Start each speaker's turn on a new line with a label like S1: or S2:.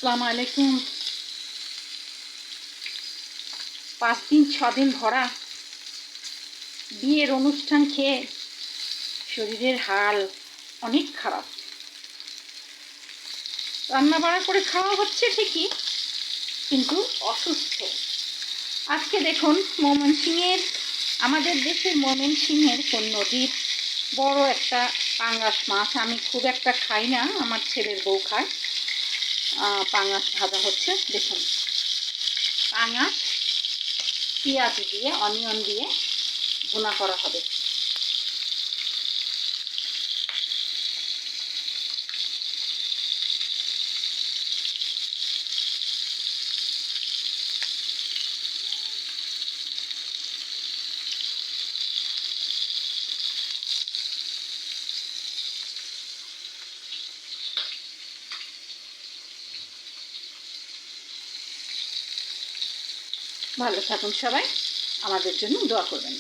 S1: আসসালামু আলাইকুম। 5 দিন 6 দিন ভরা বিয়ের অনুষ্ঠান খেয়ে শরীরের হাল অনেক খারাপ। রান্না বাড়া করে খাওয়া হচ্ছে ঠিকই, কিন্তু অসুস্থ। আজকে দেখুন আমাদের দেশের ময়মনসিংহের কোন নদীর বড় একটা পাঙ্গাস মাছ, আমি খুব একটা খাই না, আমার ছেলের বউ খায়। পাঙ্গাস ভাজা হচ্ছে। দেখুন, পাঙ্গাস পেঁয়াজ দিয়ে অনিয়ন দিয়ে ভুনা করা হবে। ভালো থাকুন সবাই, আমাদের জন্য দোয়া করবেন।